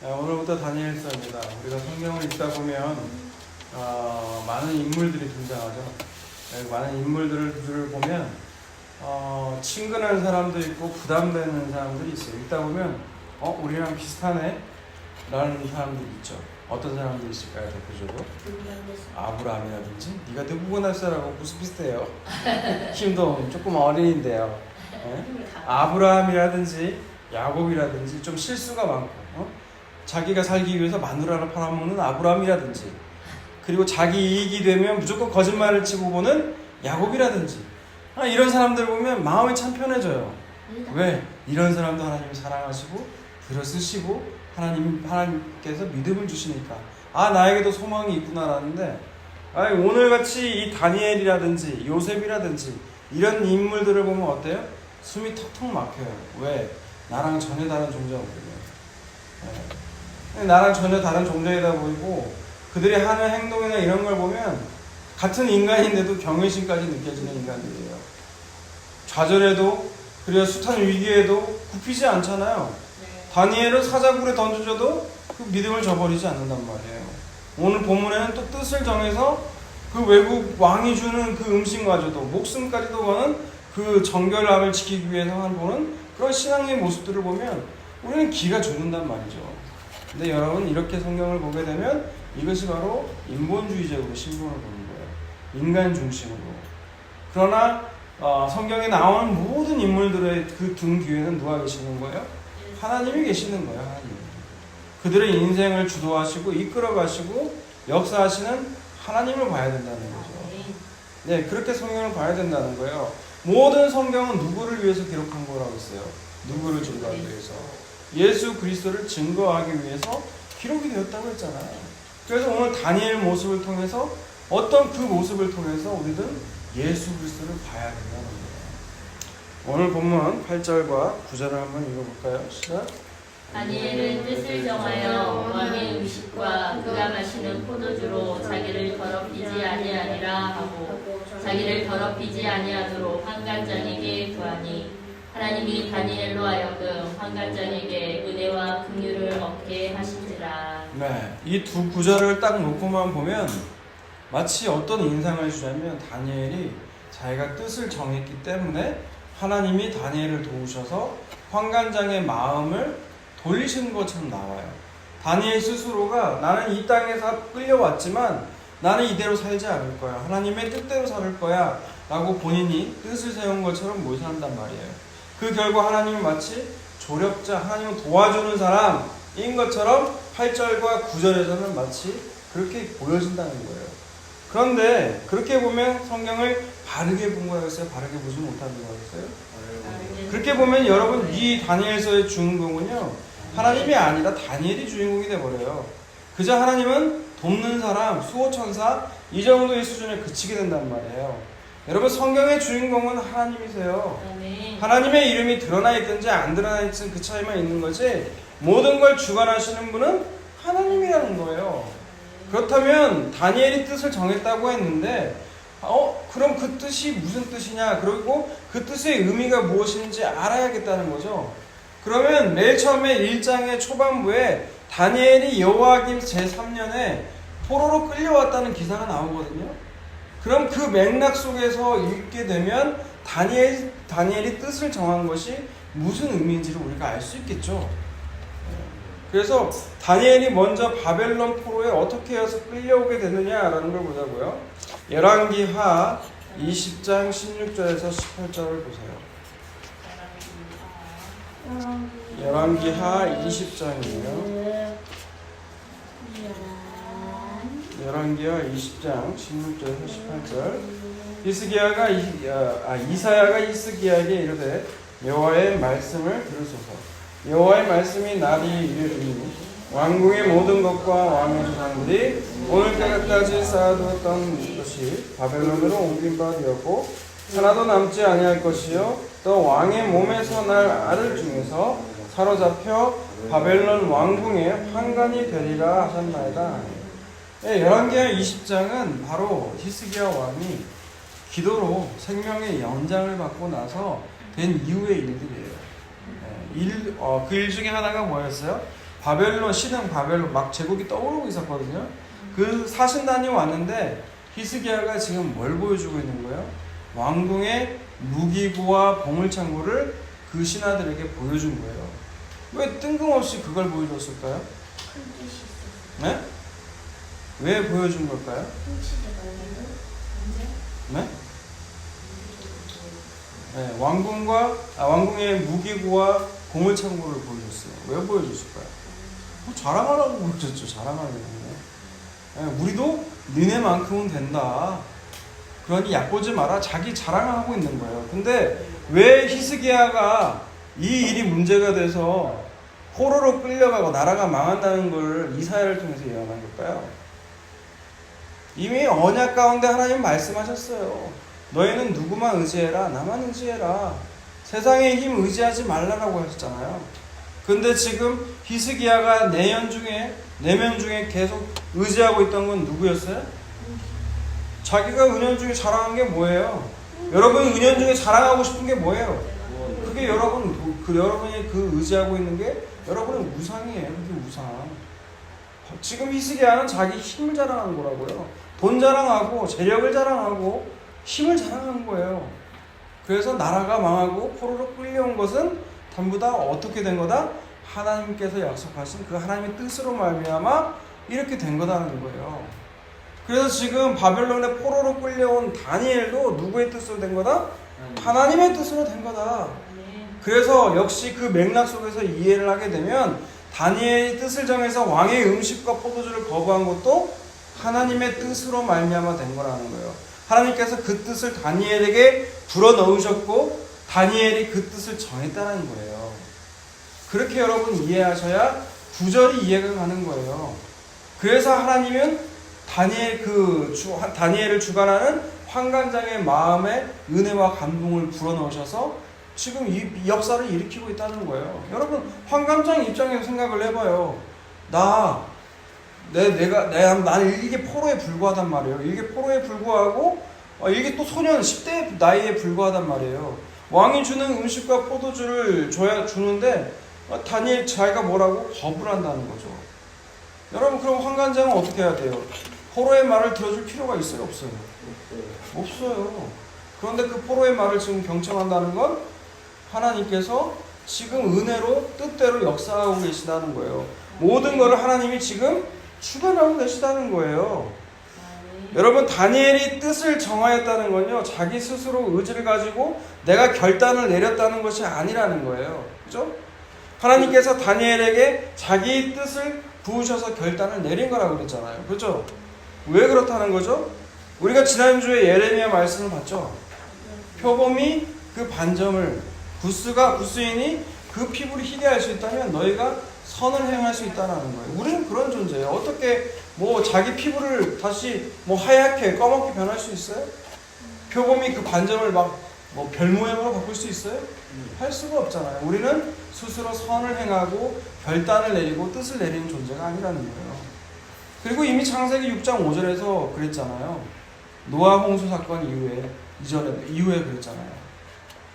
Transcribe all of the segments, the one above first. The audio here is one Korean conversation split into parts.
오늘부터 다니엘서입니다. 우리가 성경을 읽다 보면 많은 인물들이 등장하죠. 많은 인물들을 보면 친근한 사람도 있고 부담되는 사람들이 있어요. 읽다 보면 우리랑 비슷하네 라는 사람들이 있죠. 어떤 사람들이 있을까요? 대표적으로 아브라함이라든지 네가 느부갓네살하고 무슨 비슷해요. 힘도 조금 어린인데요. 아브라함이라든지 야곱이라든지 좀 실수가 많고 자기가 살기 위해서 마누라를 팔아먹는 아브라함이라든지, 그리고 자기 이익이 되면 무조건 거짓말을 치고 보는 야곱이라든지, 이런 사람들 보면 마음이 참 편해져요. 왜? 이런 사람도 하나님이 사랑하시고 들어쓰시고 하나님께서 믿음을 주시니까 나에게도 소망이 있구나라는데, 오늘같이 이 다니엘이라든지 요셉이라든지 이런 인물들을 보면 어때요? 숨이 턱턱 막혀요. 왜? 나랑 전혀 다른 종족이거든요. 나랑 전혀 다른 종족이다 보이고, 그들이 하는 행동이나 이런 걸 보면 같은 인간인데도 경외심까지 느껴지는 인간들이에요. 좌절해도, 그리고 숱한 위기에도 굽히지 않잖아요. 다니엘을 사자굴에 던져줘도 그 믿음을 저버리지 않는단 말이에요. 오늘 본문에는 또 뜻을 정해서 그 외국 왕이 주는 그 음식마저도, 목숨까지도 거는 그 정결함을 지키기 위해서 보는 그런 신앙의 모습들을 보면 우리는 기가 죽는단 말이죠. 근데 여러분, 이렇게 성경을 보게 되면 이것이 바로 인본주의적으로 신분을 보는 거예요. 인간 중심으로. 그러나 성경에 나오는 모든 인물들의 그 등 뒤에는 누가 계시는 거예요? 하나님이 계시는 거예요. 하나님. 그들의 인생을 주도하시고 이끌어가시고 역사하시는 하나님을 봐야 된다는 거죠. 네, 그렇게 성경을 봐야 된다는 거예요. 모든 성경은 누구를 위해서 기록한 거라고 했어요? 누구를 증거하기 위해서? 예수 그리스도를 증거하기 위해서 기록이 되었다고 했잖아요. 그래서 오늘 다니엘 모습을 통해서, 어떤 그 모습을 통해서 우리는 예수 그리스도를 봐야 된다는 거예요. 오늘 본문 8절과 9절을 한번 읽어볼까요? 시작. 다니엘은 뜻을 정하여 왕의 음식과 그가 마시는 포도주로 자기를 더럽히지 아니하니라 하고, 자기를 더럽히지 아니하도록 환관장에게 구하니, 하나님이 다니엘로 하여금 환관장에게 은혜와 긍휼을 얻게 하시니라. 네, 이 두 구절을 딱 놓고만 보면 마치 어떤 인상을 주냐면, 다니엘이 자기가 뜻을 정했기 때문에 하나님이 다니엘을 도우셔서 환관장의 마음을 돌리신 것처럼 나와요. 다니엘 스스로가 나는 이 땅에서 끌려왔지만 나는 이대로 살지 않을 거야, 하나님의 뜻대로 살 거야 라고 본인이 뜻을 세운 것처럼 묘사한단 말이에요. 그 결과 하나님이 마치 조력자, 하나님을 도와주는 사람인 것처럼 8절과 9절에서는 마치 그렇게 보여진다는 거예요. 그런데 그렇게 보면 성경을 바르게 본 거였어요? 바르게 보지 못한 거였어요? 그렇게 보면 여러분, 이 다니엘서의 주인공은요, 하나님이 아니라 다니엘이 주인공이 돼버려요. 그저 하나님은 돕는 사람, 수호천사 이 정도의 수준에 그치게 된단 말이에요. 여러분, 성경의 주인공은 하나님이세요. 하나님의 이름이 드러나 있든지 안 드러나 있든 그 차이만 있는 거지, 모든 걸 주관하시는 분은 하나님이라는 거예요. 그렇다면 다니엘이 뜻을 정했다고 했는데 그럼 그 뜻이 무슨 뜻이냐, 그리고 그 뜻의 의미가 무엇인지 알아야겠다는 거죠. 그러면 맨 처음에 1장의 초반부에 다니엘이 여호야김 제3년에 포로로 끌려왔다는 기사가 나오거든요. 그럼 그 맥락 속에서 읽게 되면 다니엘이 뜻을 정한 것이 무슨 의미인지를 우리가 알 수 있겠죠. 그래서 다니엘이 먼저 바벨론 포로에 어떻게 해서 끌려오게 되느냐라는 걸 보자고요. 열왕기하 20장 16절에서 18절을 보세요. 열왕기하 20장이에요. 열왕기하 20장 16절에서 18절. 이사야가 히스기야에게 이르되 여호와의 말씀을 들으소서. 여호와의 말씀이 나리 이르리니, 왕궁의 모든 것과 왕의 조상들이 오늘까지 쌓아두었던 것이 바벨론으로 옮긴 바 되었고 하나도 남지 아니할 것이요, 또 왕의 몸에서 날 알을 중에서 사로잡혀 바벨론 왕궁의 환관이 되리라 하셨나이다. 열왕기하 20장은 바로 히스기야 왕이 기도로 생명의 연장을 받고 나서 된 이후의 일들이에요. 그 일 중에 하나가 뭐였어요? 바벨론, 신흥 바벨론 막 제국이 떠오르고 있었거든요. 그 사신단이 왔는데 히스기야가 지금 뭘 보여주고 있는 거예요? 왕궁의 무기고와 보물창고를 그 신하들에게 보여준 거예요. 왜 뜬금없이 그걸 보여줬을까요? 큰 뜻이 있어요. 네? 왜 보여준 걸까요? 훔치지 말라고. 네? 네, 왕궁의 무기고와 보물창고를 보여줬어요. 왜 보여줬을까요? 뭐 자랑하라고 보여줬죠. 자랑하려고. 네, 우리도 니네만큼은 된다. 그러니 얕보지 마라. 자기 자랑하고 있는 거예요. 근데 왜 히스기야가 이 일이 문제가 돼서 포로로 끌려가고 나라가 망한다는 걸 이사야를 통해서 예언한 걸까요? 이미 언약 가운데 하나님 말씀하셨어요. 너희는 누구만 의지해라. 나만 의지해라. 세상의 힘 의지하지 말라라고 하셨잖아요. 근데 지금 히스기야가 4명 중에 계속 의지하고 있던 건 누구였어요? 자기가 은연중에 자랑한 게 뭐예요? 여러분 은연중에 자랑하고 싶은 게 뭐예요? 그게 여러분이 그 의지하고 있는 게 여러분의 우상이에요. 그게 우상. 지금 히스기야는 자기 힘을 자랑하는 거라고요. 돈 자랑하고 재력을 자랑하고 힘을 자랑하는 거예요. 그래서 나라가 망하고 포로로 끌려온 것은 전부 다 어떻게 된 거다? 하나님께서 약속하신 그 하나님의 뜻으로 말미암아 이렇게 된 거다는 거예요. 그래서 지금 바벨론의 포로로 끌려온 다니엘도 누구의 뜻으로 된 거다? 하나님의 뜻으로 된 거다. 그래서 역시 그 맥락 속에서 이해를 하게 되면 다니엘이 뜻을 정해서 왕의 음식과 포도주를 거부한 것도 하나님의 뜻으로 말미암아 된 거라는 거예요. 하나님께서 그 뜻을 다니엘에게 불어넣으셨고 다니엘이 그 뜻을 정했다는 거예요. 그렇게 여러분 이해하셔야 구절이 이해가 가는 거예요. 그래서 하나님은 다니엘을 주관하는 환관장의 마음에 은혜와 감동을 불어넣으셔서 지금 이 역사를 일으키고 있다는 거예요. 여러분 환관장 입장에서 생각을 해봐요. 나는 이게 포로에 불과하단 말이에요. 이게 포로에 불과하고 이게 또 소년 10대 나이에 불과하단 말이에요. 왕이 주는 음식과 포도주를 주는데 다니엘 자기가 뭐라고? 거부를 한다는 거죠. 여러분 그럼 환관장은 어떻게 해야 돼요? 포로의 말을 들어줄 필요가 있어요? 없어요? 없어요. 그런데 그 포로의 말을 지금 경청한다는 건 하나님께서 지금 은혜로 뜻대로 역사하고 계시다는 거예요. 모든 것을 하나님이 지금 주관하고 계시다는 거예요. 여러분 다니엘이 뜻을 정하였다는 건요 자기 스스로 의지를 가지고 내가 결단을 내렸다는 것이 아니라는 거예요. 그죠? 하나님께서 다니엘에게 자기 뜻을 부으셔서 결단을 내린 거라고 그랬잖아요. 그죠? 왜 그렇다는 거죠? 우리가 지난주에 예레미야 말씀을 봤죠. 표범이 그 반점을 구스인이 그 피부를 희게 할 수 있다면 너희가 선을 행할 수 있다는 거예요. 우리는 그런 존재예요. 어떻게 자기 피부를 다시 하얗게 검게 변할 수 있어요? 표범이 그 반점을 별 모양으로 바꿀 수 있어요? 할 수가 없잖아요. 우리는 스스로 선을 행하고 결단을 내리고 뜻을 내리는 존재가 아니라는 거예요. 그리고 이미 창세기 6장 5절에서 그랬잖아요. 노아 홍수 사건 이후에 그랬잖아요.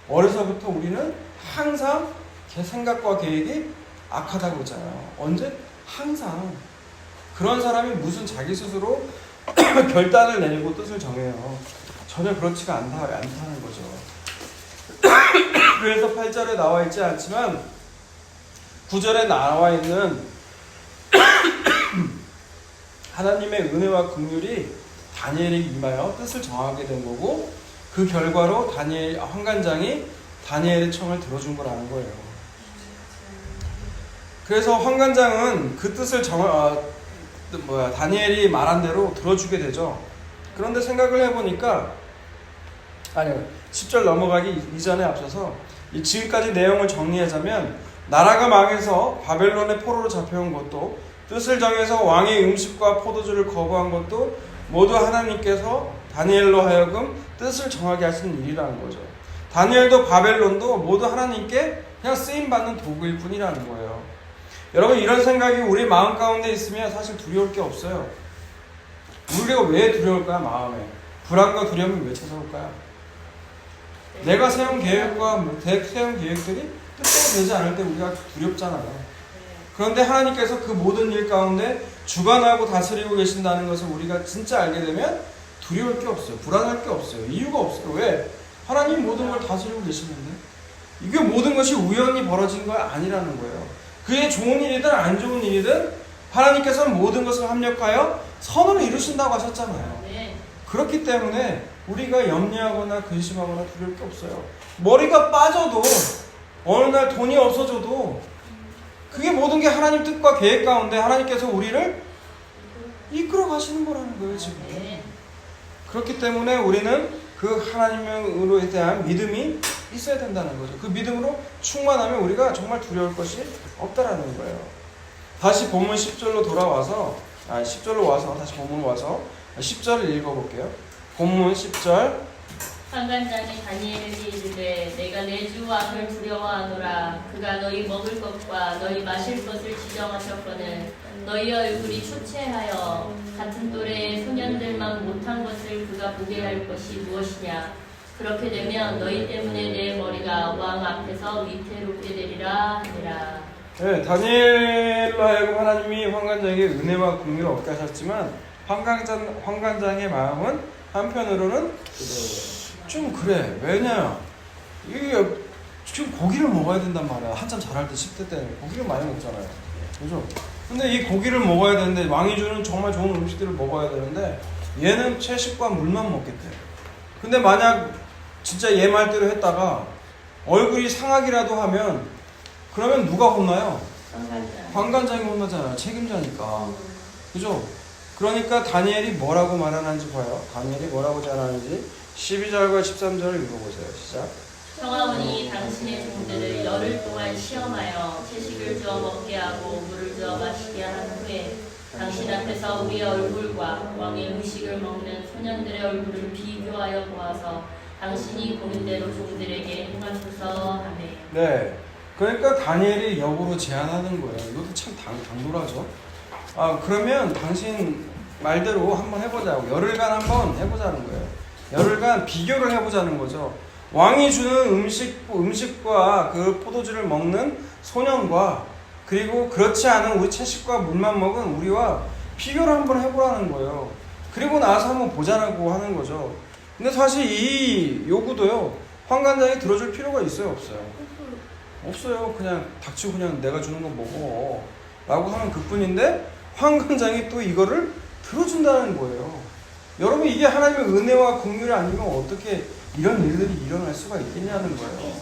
어려서부터 우리는 항상 제 생각과 계획이 악하다고 했잖아요. 언제? 항상. 그런 사람이 무슨 자기 스스로 결단을 내리고 뜻을 정해요. 전혀 그렇지가 않다는 거죠. 그래서 8절에 나와 있지 않지만 9절에 나와 있는 하나님의 은혜와 긍휼이 다니엘에게 임하여 뜻을 정하게 된 거고 그 결과로 환관장이 다니엘의 청을 들어준 거라는 거예요. 그래서 환관장은 그 뜻을 다니엘이 말한 대로 들어주게 되죠. 그런데 생각을 해보니까 10절 넘어가기 이전에 앞서서 지금까지 내용을 정리하자면 나라가 망해서 바벨론의 포로로 잡혀온 것도 뜻을 정해서 왕의 음식과 포도주를 거부한 것도 모두 하나님께서 다니엘로 하여금 뜻을 정하게 하시는 일이라는 거죠. 다니엘도 바벨론도 모두 하나님께 그냥 쓰임받는 도구일 뿐이라는 거예요. 여러분 이런 생각이 우리 마음 가운데 있으면 사실 두려울 게 없어요. 우리가 왜 두려울까요? 마음에 불안과 두려움이 왜 찾아올까요? 내가 세운 계획들이 뜻대로 되지 않을 때 우리가 두렵잖아요. 그런데 하나님께서 그 모든 일 가운데 주관하고 다스리고 계신다는 것을 우리가 진짜 알게 되면 두려울 게 없어요. 불안할 게 없어요. 이유가 없어요. 왜? 하나님 모든 걸 다스리고 계시는데 이게 모든 것이 우연히 벌어진 거 아니라는 거예요. 그게 좋은 일이든 안 좋은 일이든 하나님께서는 모든 것을 합력하여 선으로 이루신다고 하셨잖아요. 네. 그렇기 때문에 우리가 염려하거나 근심하거나 두려울 게 없어요. 머리가 빠져도 어느 날 돈이 없어져도 그게 모든 게 하나님 뜻과 계획 가운데 하나님께서 우리를 이끌어 가시는 거라는 거예요, 지금. 네. 그렇기 때문에 우리는 그 하나님으로에 대한 믿음이 있어야 된다는 거죠. 그 믿음으로 충만하면 우리가 정말 두려울 것이 없다라는 거예요. 다시 본문 10절로 돌아와서 10절로 와서 다시 본문 와서 10절을 읽어볼게요. 본문 10절. 환관장이 다니엘에게 이르되 내가 내 주 왕을 두려워하노라. 그가 너희 먹을 것과 너희 마실 것을 지정하셨거늘 너희 얼굴이 초췌하여 같은 또래의 소년들만 못한 것을 그가 보게 할 것이 무엇이냐. 그렇게 되면 너희 때문에 내 머리가 왕 앞에서 위태롭게 되리라 하니라. 네, 다니엘로 하여금 하나님이 환관장에게 은혜와 긍휼을 얻게 하셨지만 환관장의 마음은 한편으로는 좀 그래. 왜냐? 이게 지금 고기를 먹어야 된단 말이야. 한참 자랄 때 10대 때는 고기를 많이 먹잖아요. 그죠? 근데 이 고기를 먹어야 되는데 왕이 주는 정말 좋은 음식들을 먹어야 되는데 얘는 채식과 물만 먹겠대. 근데 만약 진짜 얘 말대로 했다가 얼굴이 상하기라도 하면 그러면 누가 혼나요? 환관장이 혼나잖아요. 책임자니까. 그죠? 그러니까 다니엘이 뭐라고 말하는지 봐요. 다니엘이 뭐라고 전하는지 12절과 13절을 읽어보세요. 시작. 평화원이 당신의 종들을 열흘 동안 시험하여 채식을 주어 먹게 하고 물을 주어 마시게 한 후에 당신 앞에서 우리의 얼굴과 왕의 음식을 먹는 소년들의 얼굴을 비교하여 보아서 당신이 보는 대로 종들에게 행하소서 하네. 네. 그러니까 다니엘이 역으로 제안하는 거예요. 이것도 참 당돌하죠. 그러면 당신 말대로 한번 해보자고. 열흘간 한번 해보자는 거예요. 열흘간 비교를 해보자는 거죠. 왕이 주는 음식과 그 포도주를 먹는 소년과 그리고 그렇지 않은 우리 채식과 물만 먹은 우리와 비교를 한번 해보라는 거예요. 그리고 나서 한번 보자라고 하는 거죠. 근데 사실 이 요구도요, 환관장이 들어줄 필요가 있어요, 없어요? 없어요. 그냥 닥치고 그냥 내가 주는 거 먹어 라고 하면 그뿐인데 환관장이 또 이거를 들어준다는 거예요. 여러분, 이게 하나님의 은혜와 긍휼이 아니면 어떻게 이런 일들이 일어날 수가 있겠냐는 거예요.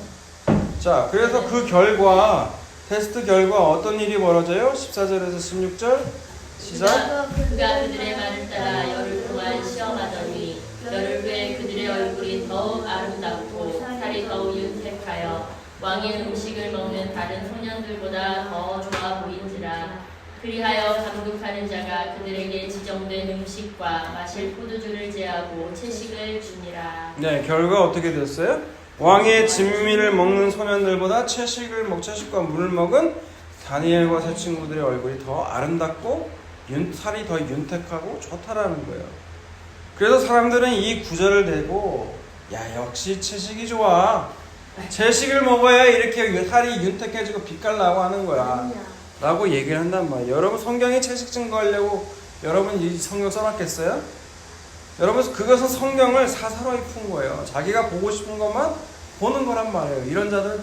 자, 그래서 그 결과, 테스트 결과 어떤 일이 벌어져요? 14절에서 16절 시작. 그가 그들의 말을 따라 열흘 동안 시험하더니 열흘 후에 그들의 얼굴이 더욱 아름답고 살이 더욱 윤택하여 왕의 음식을 먹는 다른 소년들보다 더 좋아 보인지라. 그리하여 감독하는 자가 그들에게 지정된 음식과 마실 포도주를 제하고 채식을 주니라. 네, 결과 어떻게 됐어요? 왕의 진미를 먹는 소년들보다 채식과 물을 먹은 다니엘과 세 친구들의 얼굴이 더 아름답고 살이 더 윤택하고 좋다라는 거예요. 그래서 사람들은 이 구절을 대고 역시 채식이 좋아. 채식을 먹어야 이렇게 살이 윤택해지고 빛깔 나고 하는 거야 라고 얘기를 한단 말이에요. 여러분, 성경에 채식 증거하려고 여러분 이 성경 써놨겠어요? 여러분, 그것은 성경을 사사로이 푼 거예요. 자기가 보고 싶은 것만 보는 거란 말이에요. 이런 자들은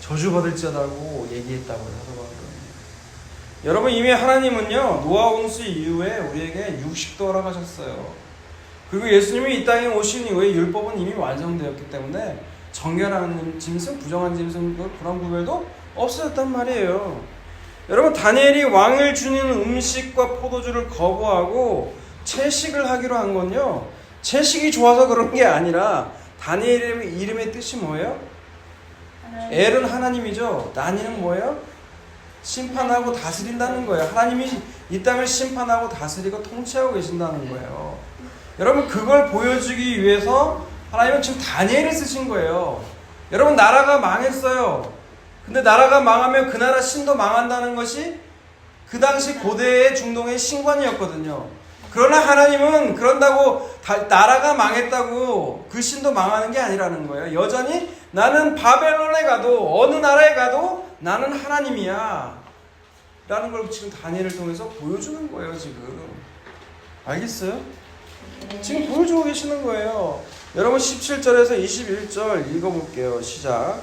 저주받을 자라고 얘기했다고 해서. 여러분, 이미 하나님은요, 노아 홍수 이후에 우리에게 육식도 허락하셨어요. 그리고 예수님이 이 땅에 오신 이후에 율법은 이미 완성되었기 때문에 정결한 짐승, 부정한 짐승, 그런 구별도 없어졌단 말이에요. 여러분, 다니엘이 왕을 주는 음식과 포도주를 거부하고 채식을 하기로 한 건요, 채식이 좋아서 그런 게 아니라 다니엘의 이름의 뜻이 뭐예요? 엘은 하나님이죠. 다니는 뭐예요? 심판하고 다스린다는 거예요. 하나님이 이 땅을 심판하고 다스리고 통치하고 계신다는 거예요. 여러분, 그걸 보여주기 위해서 하나님은 지금 다니엘을 쓰신 거예요. 여러분, 나라가 망했어요. 근데 나라가 망하면 그 나라 신도 망한다는 것이 그 당시 고대의 중동의 신관이었거든요. 그러나 하나님은 그런다고 나라가 망했다고 그 신도 망하는 게 아니라는 거예요. 여전히 나는 바벨론에 가도 어느 나라에 가도 나는 하나님이야. 라는 걸 지금 다니엘을 통해서 보여주는 거예요. 지금 알겠어요? 지금 보여주고 계시는 거예요. 여러분 17절에서 21절 읽어볼게요. 시작.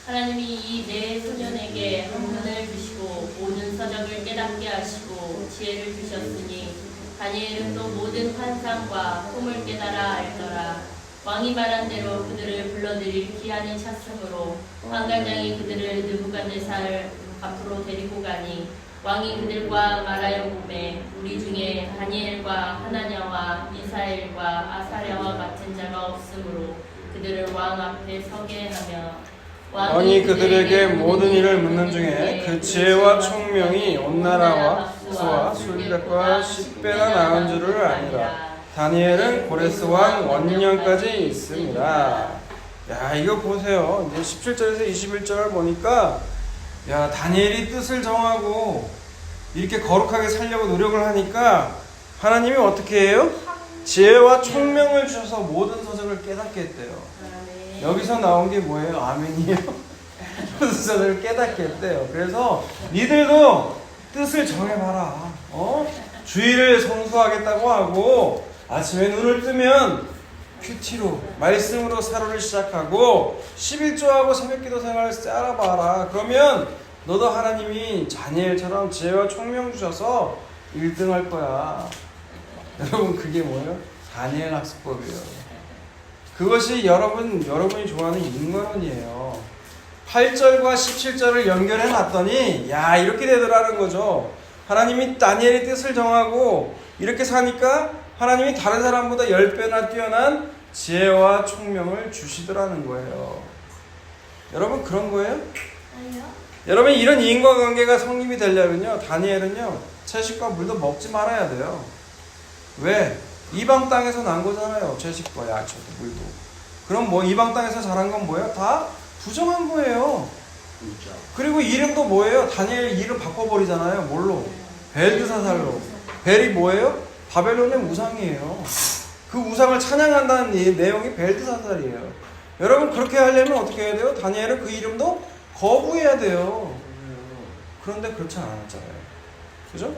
하나님이 이 네 소년에게 한문을 주시고 모든 서적을 깨닫게 하시고 지혜를 주셨으니 다니엘은 또 모든 환상과 꿈을 깨달아 알더라. 왕이 말한 대로 그들을 불러들일 기한이 찼으므로 환관장이 그들을 느부갓네살 앞으로 데리고 가니 왕이 그들과 말하여 보매 우리 중에 다니엘과 하나냐와 미사엘과 아사랴와 같은 자가 없으므로 그들을 왕 앞에 서게 하며 왕이 그들에게 모든 일을 묻는 중에 그 지혜와 총명이 온 나라와 수와 술백과 10배나 나은 줄을 아니라 다니엘은 고레스 왕 원년까지 있습니다. 야, 이거 보세요. 이제 17절에서 21절을 보니까 야, 다니엘이 뜻을 정하고 이렇게 거룩하게 살려고 노력을 하니까 하나님이 어떻게 해요? 지혜와 총명을 주셔서 모든 서적을 깨닫게 했대요. 여기서 나온 게 뭐예요? 아멘이에요? 모든 서적을 깨닫게 했대요. 그래서 니들도 뜻을 정해봐라. 주의를 성수하겠다고 하고 아침에 눈을 뜨면 큐티로 말씀으로 하루를 시작하고 11조하고 새벽기도 생활을 쌓아봐라. 그러면 너도 하나님이 다니엘처럼 지혜와 총명 주셔서 1등 할 거야. 여러분 그게 뭐예요? 다니엘 학습법이에요. 그것이 여러분이 좋아하는 인간론이에요. 8절과 17절을 연결해 놨더니 야 이렇게 되더라는 거죠. 하나님이 다니엘의 뜻을 정하고 이렇게 사니까 하나님이 다른 사람보다 10배나 뛰어난 지혜와 총명을 주시더라는 거예요. 여러분 그런 거예요? 아니요. 여러분 이런 인과관계가 성립이 되려면요 다니엘은요 채식과 물도 먹지 말아야 돼요. 왜? 이방 땅에서 난 거잖아요. 채식과 야채도 물도. 그럼 뭐 이방 땅에서 자란 건 뭐예요? 다 부정한 거예요. 그리고 이름도 뭐예요? 다니엘 이름 바꿔버리잖아요. 뭘로? 벨드사살로. 벨이 뭐예요? 바벨론의 우상이에요. 그 우상을 찬양한다는 이 내용이 벨드사살이에요. 여러분 그렇게 하려면 어떻게 해야 돼요? 다니엘은 그 이름도 거부해야 돼요. 그런데 그렇지 않았잖아요. 그죠?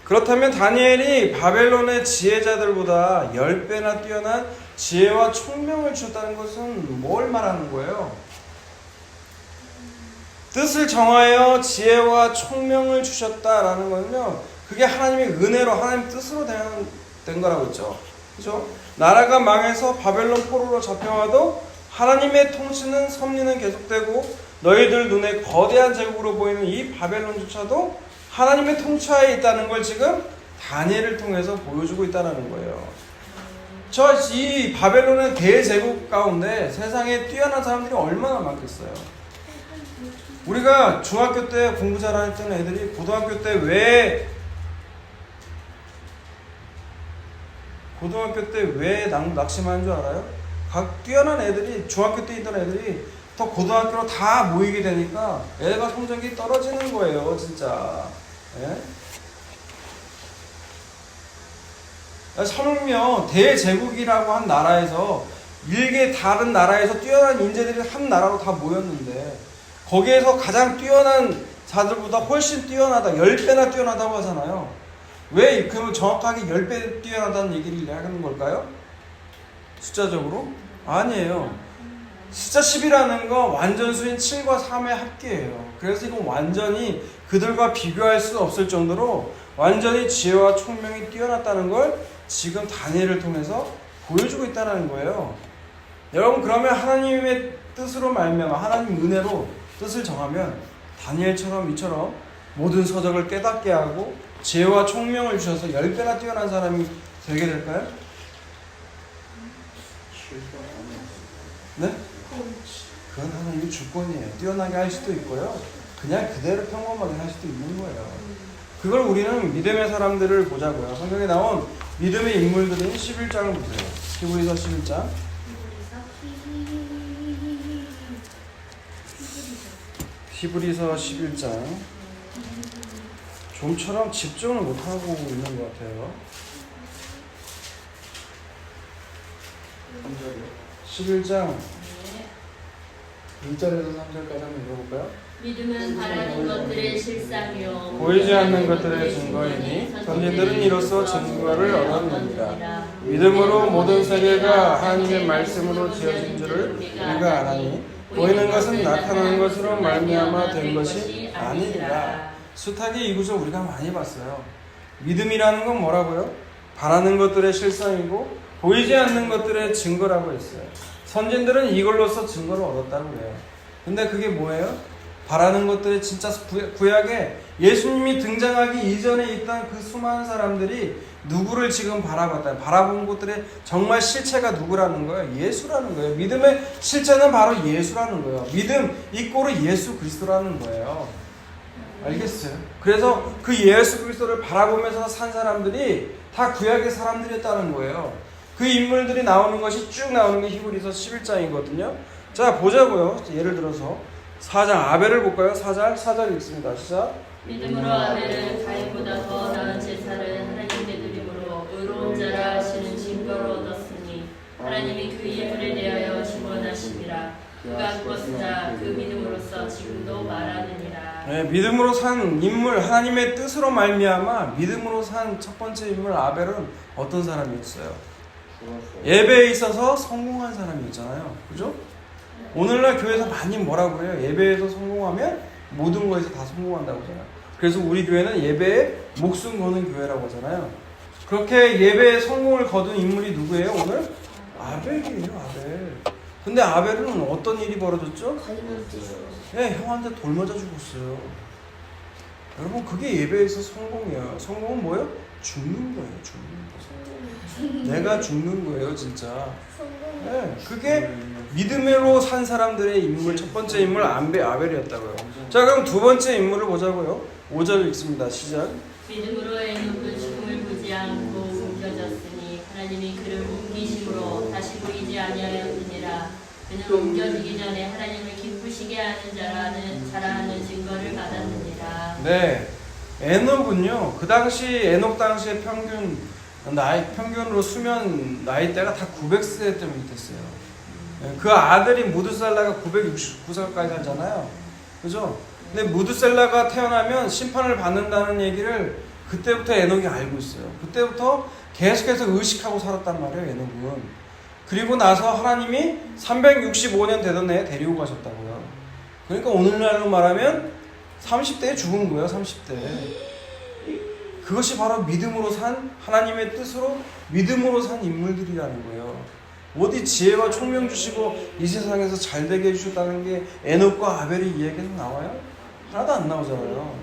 그렇다면 다니엘이 바벨론의 지혜자들보다 10배나 뛰어난 지혜와 총명을 주었다는 것은 뭘 말하는 거예요? 뜻을 정하여 지혜와 총명을 주셨다라는 거는요 그게 하나님의 은혜로 하나님 뜻으로 된 거라고 했죠. 그죠? 나라가 망해서 바벨론 포로로 잡혀와도 하나님의 통치는 섭리는 계속되고 너희들 눈에 거대한 제국으로 보이는 이 바벨론조차도 하나님의 통치하에 있다는 걸 지금 다니엘을 통해서 보여주고 있다는 거예요. 이 바벨론의 대제국 가운데 세상에 뛰어난 사람들이 얼마나 많겠어요. 우리가 중학교 때 공부 잘했던 애들이 고등학교 때 왜 낙심하는 줄 알아요? 각 뛰어난 애들이 중학교 때 있던 애들이 더 고등학교로 다 모이게 되니까 애가 성적이 떨어지는 거예요, 진짜. 예? 설명 대제국이라고 한 나라에서 일개 다른 나라에서 뛰어난 인재들이 한 나라로 다 모였는데 거기에서 가장 뛰어난 자들보다 훨씬 뛰어나다, 10배나 뛰어나다고 하잖아요. 왜 그러면 정확하게 10배 뛰어나다는 얘기를 하는 걸까요? 숫자적으로? 아니에요. 숫자 10이라는 건 완전수인 7과 3의 합계예요. 그래서 이건 완전히 그들과 비교할 수 없을 정도로 완전히 지혜와 총명이 뛰어났다는 걸 지금 다니엘을 통해서 보여주고 있다는 거예요. 여러분 그러면 하나님의 뜻으로 말미암아 하나님 은혜로 뜻을 정하면 다니엘처럼 이처럼 모든 서적을 깨닫게 하고 지혜와 총명을 주셔서 10배나 뛰어난 사람이 되게 될까요? 네? 그건 하나님의 주권이에요. 뛰어나게 할 수도 있고요. 그냥 그대로 평범하게 할 수도 있는 거예요. 그걸 우리는 믿음의 사람들을 보자고요. 성경에 나온 믿음의 인물들인 11장을 보세요. 히브리서 11장. 히브리서 11장. 좀처럼 집중을 못하고 있는 것 같아요. 11장 1절에서 3절까지 한번 읽어볼까요? 믿음은 바라는 것들의 실상이요 보이지 않는 것들의 증거이니 선지들은 이로써 증거를 얻었느니라. 믿음으로 모든 세계가 하나님의 말씀으로 지어진 줄을 우리가 아나니 보이는 것은 나타나는 것으로 말미암아 된 것이 아니니라. 숱하게 이 구절 우리가 많이 봤어요. 믿음이라는 건 뭐라고요? 바라는 것들의 실상이고 보이지 않는 것들의 증거라고 했어요. 선진들은 이걸로써 증거를 얻었다고 해요. 근데 그게 뭐예요? 바라는 것들이 진짜 구약에 예수님이 등장하기 이전에 있던 그 수많은 사람들이 누구를 지금 바라봤다. 바라본 것들의 정말 실체가 누구라는 거예요? 예수라는 거예요. 믿음의 실체는 바로 예수라는 거예요. 믿음 이꼬르 예수 그리스도라는 거예요. 알겠어요? 그래서 그 예수 그리스도를 바라보면서 산 사람들이 다 구약의 사람들이었다는 거예요. 그 인물들이 나오는 것이 쭉 나오는 게 히브리서 11장이거든요. 자, 보자고요. 예를 들어서 4장 아벨을 볼까요? 4절 읽습니다. 시작. 믿음으로 아벨은 가인보다 더 나은 제사를 하나님께 드림으로 의로운 자라 하시는 증거를 얻었으니 하나님이 그 인물에 대하여 증언하심이라. 그가 그것이라 그 믿음으로써 지금도 말하느니라. 네, 믿음으로 산 인물, 하나님의 뜻으로 말미암아 믿음으로 산 첫 번째 인물 아벨은 어떤 사람이었어요? 예배에 있어서 성공한 사람이었잖아요. 그죠? 오늘날 교회에서 많이 뭐라고 해요? 예배에서 성공하면 모든 거에서 다 성공한다고 하잖아요. 그래서 우리 교회는 예배에 목숨 거는 교회라고 하잖아요. 그렇게 예배에 성공을 거둔 인물이 누구예요? 오늘? 아벨이에요. 아벨. 근데 아벨은 어떤 일이 벌어졌죠? 가인한테 네, 형한테 돌 맞아 죽었어요. 여러분, 그게 예배에서 성공이에요. 성공은 뭐예요? 죽는 거예요. 죽는 거. 내가 죽는 거예요, 진짜. 네, 그게 믿음으로 산 사람들의 인물, 첫 번째 인물 아벨이었다고요. 자, 그럼 두 번째 인물을 보자고요. 5절 읽습니다. 시작. 믿음으로 에녹은 죽음을 보지 않고 옮겨졌으니 하나님이 그를 옮기심으로 다시 보이지 아니하였느니라. 그는 옮겨지기 전에 하나님을 기쁘시게 하는 자라는 증거를 받았느니라. 네, 에녹은요, 그 당시 에녹 당시의 평균으로 수면 나이대가 다 900세 때문에 됐어요. 그 아들이 무드셀라가 969살까지 살잖아요. 그죠? 근데 무드셀라가 태어나면 심판을 받는다는 얘기를 그때부터 에녹이 알고 있어요. 그때부터 계속해서 의식하고 살았단 말이에요, 에녹은. 그리고 나서 하나님이 365년 되던 해에 데리고 가셨다고요. 그러니까 오늘날로 말하면 30대에 죽은 거예요, 30대. 그것이 바로 믿음으로 산 하나님의 뜻으로 믿음으로 산 인물들이라는 거예요. 어디 지혜와 총명 주시고 이 세상에서 잘 되게 해주셨다는 게 에녹과 아벨의 이야기에서 나와요? 하나도 안 나오잖아요.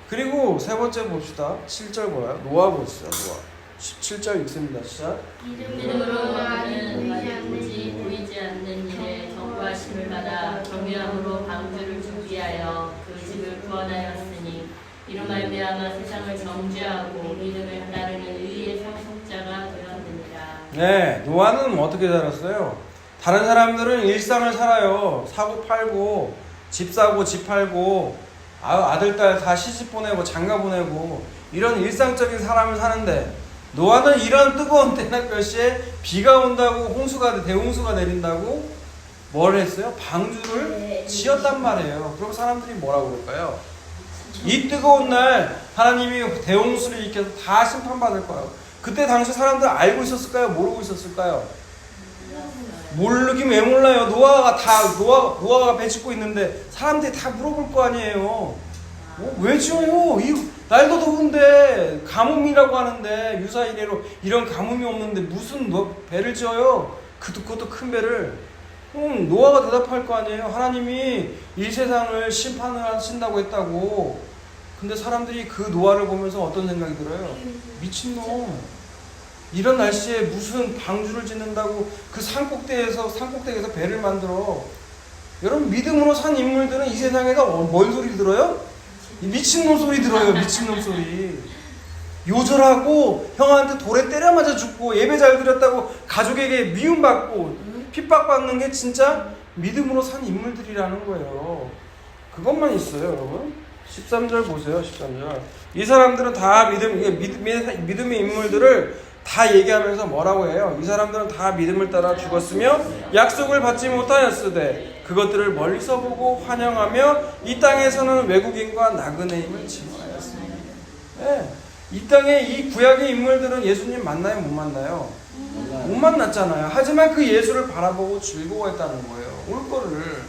그리고 세 번째 봅시다. 7절 뭐야? 노아 봅시다. 노아 17절 읽습니다. 시작. 믿음으로 노아는 보이지 않는 일에 경고하심을 받아 경외함으로 방주를 준비하여 그 집을 구원하였으니 이로 말미암아 세상을 정죄하고 믿음을 따르는 의의 상속자가 되었느니라. 네, 노아는 어떻게 살았어요? 다른 사람들은 일상을 살아요. 사고 팔고 집 사고 집 팔고 아들 딸 다 시집 보내고 장가 보내고 이런 일상적인 삶을 사는데 노아는 이런 뜨거운 때낮별시에 비가 온다고 대홍수가 내린다고 뭘 했어요? 방주를 지었단 말이에요. 그럼 사람들이 뭐라고 그럴까요? 이 뜨거운 날 하나님이 대홍수를 일으켜서 다 심판받을 거예요. 그때 당시 사람들 알고 있었을까요? 모르고 있었을까요? 모르긴 왜 몰라요? 노아가 배 짓고 있는데 사람들이 다 물어볼 거 아니에요. 왜 지어요? 날도 더운데 가뭄이라고 하는데 유사 이래로 이런 가뭄이 없는데 무슨 배를 지어요? 그것도 큰 배를. 노아가 대답할 거 아니에요. 하나님이 이 세상을 심판을 하신다고 했다고. 근데 사람들이 그 노아를 보면서 어떤 생각이 들어요? 미친놈. 이런 날씨에 무슨 방주를 짓는다고 그 산꼭대기에서 배를 만들어. 여러분, 믿음으로 산 인물들은 이 세상에서 뭔 소리 들어요? 미친놈 소리 들어요. 미친놈 소리. 요절하고 형한테 돌에 때려 맞아 죽고 예배 잘 드렸다고 가족에게 미움받고 핍박받는 게 진짜 믿음으로 산 인물들이라는 거예요. 그것만 있어요, 여러분. 13절 보세요. 13절. 이 사람들은 다 믿음의 인물들을 다 얘기하면서 뭐라고 해요? 이 사람들은 다 믿음을 따라 죽었으며 약속을 받지 못하였으되 그것들을 멀리서 보고 환영하며 이 땅에서는 외국인과 나그네임을 칭하였습니다. 네. 이 땅에 이 구약의 인물들은 예수님 만나요? 못 만나요? 못 만났잖아요. 하지만 그 예수를 바라보고 즐거워했다는 거예요. 올 거를.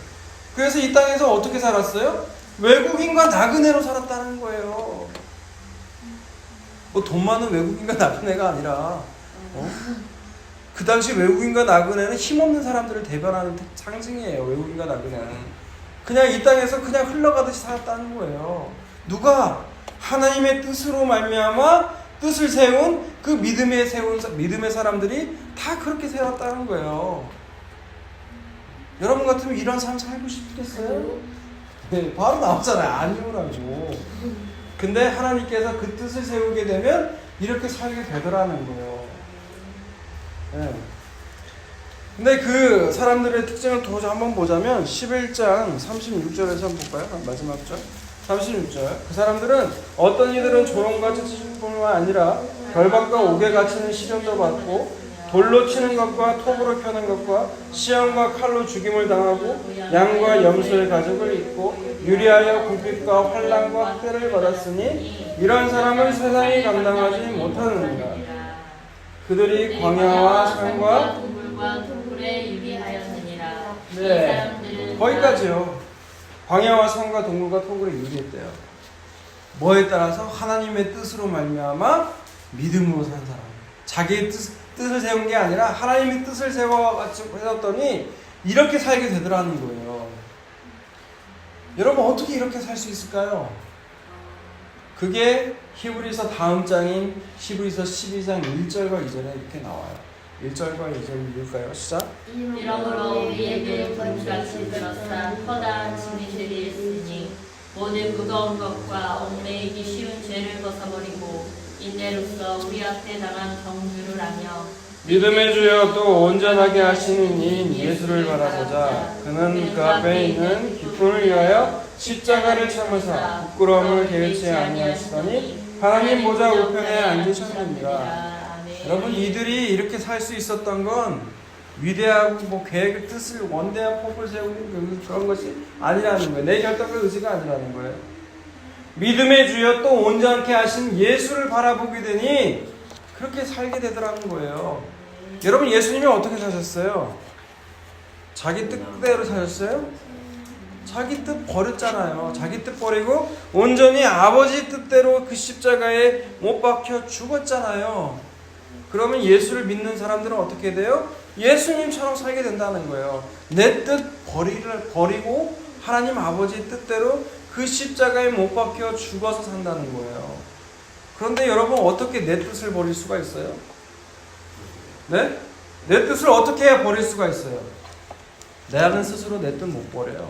그래서 이 땅에서 어떻게 살았어요? 외국인과 나그네로 살았다는 거예요. 뭐 돈 많은 외국인과 나그네가 아니라 그 당시 외국인과 나그네는 힘없는 사람들을 대변하는 상징이에요. 외국인과 나그네는 그냥 이 땅에서 그냥 흘러가듯이 살았다는 거예요. 누가? 하나님의 뜻으로 말미암아 뜻을 세운 그 믿음의 사람들이 다 그렇게 살았다는 거예요. 여러분 같으면 이런 삶 살고 싶겠어요? 네, 바로 나오잖아요. 아니오라고. 근데 하나님께서 그 뜻을 세우게 되면 이렇게 살게 되더라는 거예요. 네. 근데 그 사람들의 특징을 더 한번 보자면 11장 36절에서 한번 볼까요? 마지막 절 36절. 그 사람들은 어떤 이들은 조롱과 채찍뿐만 아니라 결박과 옥에 갇히는 시련도 받고 돌로 치는 것과 톱으로 펴는 것과 시험과 칼로 죽임을 당하고 양과 염소의 가죽을 입고 유리하여 궁핍과 환난과 학대를 받았으니 이런 사람을 세상이 감당하지 못하느니라. 그들이 광야와 산과 동굴과 동굴에 유리하였느니라. 네, 거기까지요. 광야와 산과 동굴과 토굴에 유리했대요. 뭐에 따라서? 하나님의 뜻으로 말미암아 믿음으로 산 사람. 자기의 뜻을 세운 게 아니라 하나님의 뜻을 세웠더니 이렇게 살게 되더라는 거예요. 여러분 어떻게 이렇게 살 수 있을까요? 그게 히브리서 다음 장인 히브리서 12장 1절과 2절에 이렇게 나와요. 1절과 2절 읽을까요? 시작. 이러므로 우리에게 불같이 들었사 커다란 진리들이 있으니 모든 무거운 것과 얽매이기 쉬운 죄를 벗어버리고 인내로써 우리 앞에 당한 경주를 하며 믿음의 주여 또 온전하게 하시는 이인 예수를 바라보자. 그는 그 앞에 있는 기쁨을 위하여 십자가를 참으사 부끄러움을 개의치 아니하시더니 하나님 보좌 우편에 앉으셨느니라. 여러분 이들이 이렇게 살 수 있었던 건 위대하고 뭐 계획을 뜻을 원대한 폭을 세우는 그런 것이 아니라는 거예요. 내 결단과 의지가 아니라는 거예요. 믿음의 주여 또 온전케 하신 예수를 바라보게 되니 그렇게 살게 되더라는 거예요. 여러분 예수님이 어떻게 사셨어요? 자기 뜻대로 사셨어요? 자기 뜻 버렸잖아요. 자기 뜻 버리고 온전히 아버지 뜻대로 그 십자가에 못 박혀 죽었잖아요. 그러면 예수를 믿는 사람들은 어떻게 돼요? 예수님처럼 살게 된다는 거예요. 내 뜻 버리고 하나님 아버지의 뜻대로 그 십자가에 못 박혀 죽어서 산다는 거예요. 그런데 여러분 어떻게 내 뜻을 버릴 수가 있어요? 네? 내 뜻을 어떻게 해야 버릴 수가 있어요? 나는 스스로 내 뜻 못 버려요.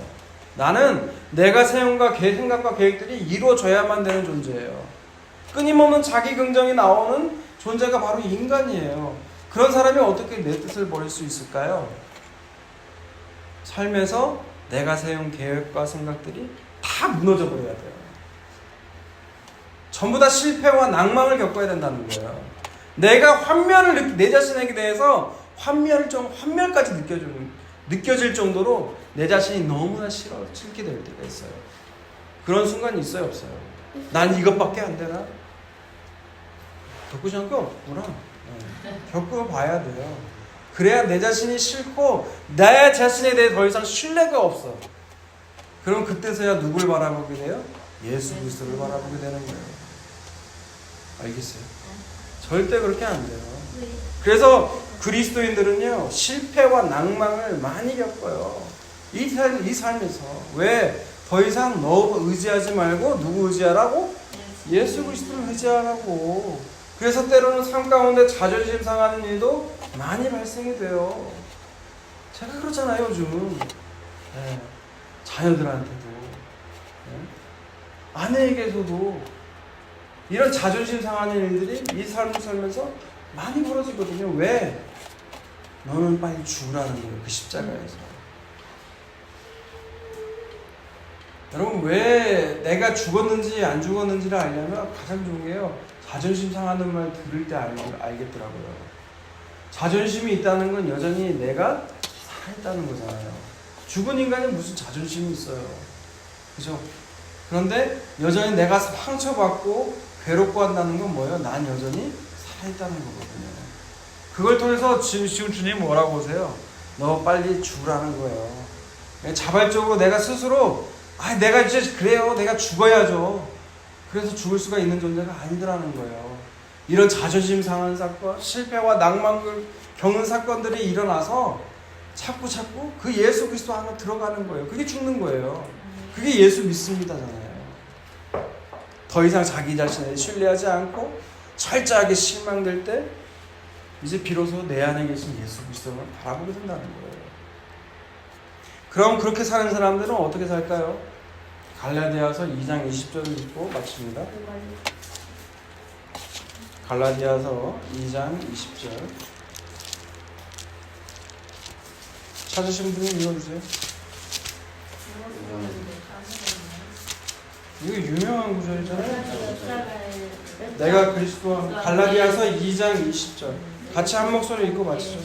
나는 내가 세운 생각과 계획들이 이루어져야만 되는 존재예요. 끊임없는 자기 긍정이 나오는 존재가 바로 인간이에요. 그런 사람이 어떻게 내 뜻을 버릴 수 있을까요? 삶에서 내가 세운 계획과 생각들이 다 무너져 버려야 돼요. 전부 다 실패와 낭망을 겪어야 된다는 거예요. 내가 내 자신에게 대해서 환멸까지 느껴질 정도로 내 자신이 너무나 싫게 될 때가 있어요. 그런 순간이 있어요, 없어요? 난 이것밖에 안 되나? 겪으신 게 없구나. 겪어봐야 돼요. 그래야 내 자신이 싫고 내 자신에 대해 더 이상 신뢰가 없어. 그럼 그때서야 누굴 바라보게 돼요? 예수 그리스도를 바라보게 되는 거예요. 알겠어요? 절대 그렇게 안 돼요. 그래서 그리스도인들은요 실패와 낭망을 많이 겪어요. 이 삶에서. 왜? 더 이상 너 의지하지 말고 누구 의지하라고? 예수 그리스도를 의지하라고. 그래서 때로는 삶 가운데 자존심 상하는 일도 많이 발생이 돼요. 제가 그렇잖아요 요즘. 네. 자녀들한테도 네. 아내에게서도 이런 자존심 상하는 일들이 이 삶을 살면서 많이 벌어지거든요. 왜? 너는 빨리 죽으라는 거예요. 그 십자가에서. 여러분 왜 내가 죽었는지 안 죽었는지를 알려면 가장 좋은 게요. 자존심 상하는 말 들을 때 알겠더라고요. 자존심이 있다는 건 여전히 내가 살아있다는 거잖아요. 죽은 인간이 무슨 자존심이 있어요. 그죠? 그런데 여전히 내가 상처받고 괴롭고 한다는 건 뭐예요? 난 여전히 살아있다는 거거든요. 그걸 통해서 지금 주님이 뭐라고 하세요? 너 빨리 죽으라는 거예요. 자발적으로 내가 스스로 내가 이제 그래요. 내가 죽어야죠. 그래서 죽을 수가 있는 존재가 아니더라는 거예요. 이런 자존심 상한 사건, 실패와 낭만을 겪는 사건들이 일어나서 자꾸 그 예수 그리스도 안에 들어가는 거예요. 그게 죽는 거예요. 그게 예수 믿습니다잖아요. 더 이상 자기 자신을 신뢰하지 않고 철저하게 실망될 때 이제 비로소 내 안에 계신 예수 그리스도를 바라보게 된다는 거예요. 그럼 그렇게 사는 사람들은 어떻게 살까요? 갈라디아서 2장 20절을 읽고 마칩니다. 갈라디아서 2장 20절 찾으신 분이 읽어주세요. 이거 유명한 구절이잖아요. 내가 그리스도와 갈라디아서 2장 20절 같이 한 목소리 읽고 마치죠.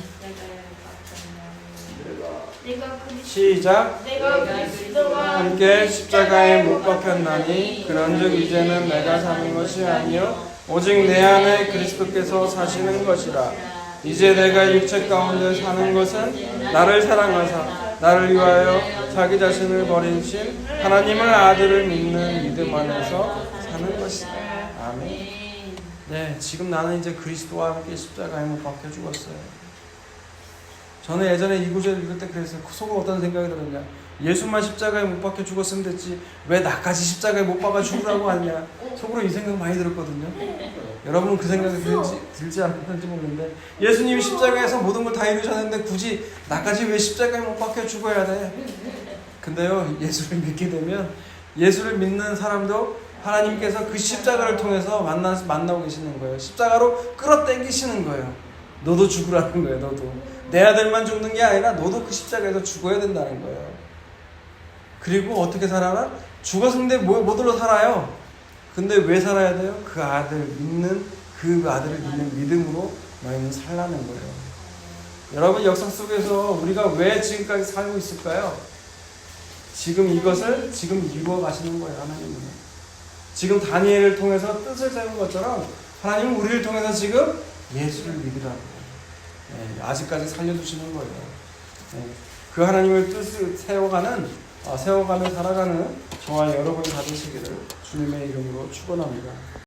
시작. 내가 그리스도와 함께 십자가에 못 박혔나니 그런즉 이제는 내가 사는 것이 아니요 오직 내 안에 그리스도께서 사시는 것이라. 이제 내가 육체 가운데 사는 것은 나를 사랑하사 나를 위하여 자기 자신을 버리신 하나님을 아들을 믿는 믿음 안에서 사는 것이다. 아멘. 네, 지금 나는 이제 그리스도와 함께 십자가에 못 박혀 죽었어요. 저는 예전에 이 구절 읽을 때 그랬어요. 속으로 어떤 생각이 들었냐? 예수만 십자가에 못 박혀 죽었으면 됐지 왜 나까지 십자가에 못 박아 죽으라고 하냐? 속으로 이 생각 많이 들었거든요. 여러분은 그 생각이 들지 않는지 모르는데 예수님이 십자가에서 모든 걸 다 이루셨는데 굳이 나까지 왜 십자가에 못 박혀 죽어야 돼? 근데요, 예수를 믿게 되면 예수를 믿는 사람도 하나님께서 그 십자가를 통해서 만나고 계시는 거예요. 십자가로 끌어당기시는 거예요. 너도 죽으라는 거예요. 너도. 내 아들만 죽는 게 아니라 너도 그 십자가에서 죽어야 된다는 거예요. 그리고 어떻게 살아나? 죽었는데 뭐들로 살아요? 근데 왜 살아야 돼요? 그 아들을 믿는 믿음으로 너희는 살라는 거예요. 여러분, 역사 속에서 우리가 왜 지금까지 살고 있을까요? 지금 이것을 지금 이루어 가시는 거예요. 하나님은. 지금 다니엘을 통해서 뜻을 세운 것처럼 하나님은 우리를 통해서 지금 예수를 믿으라고 아직까지 살려주시는 거예요. 그 하나님을 뜻을 세워가며 살아가는 저와 여러분이 되시기를 주님의 이름으로 축원합니다.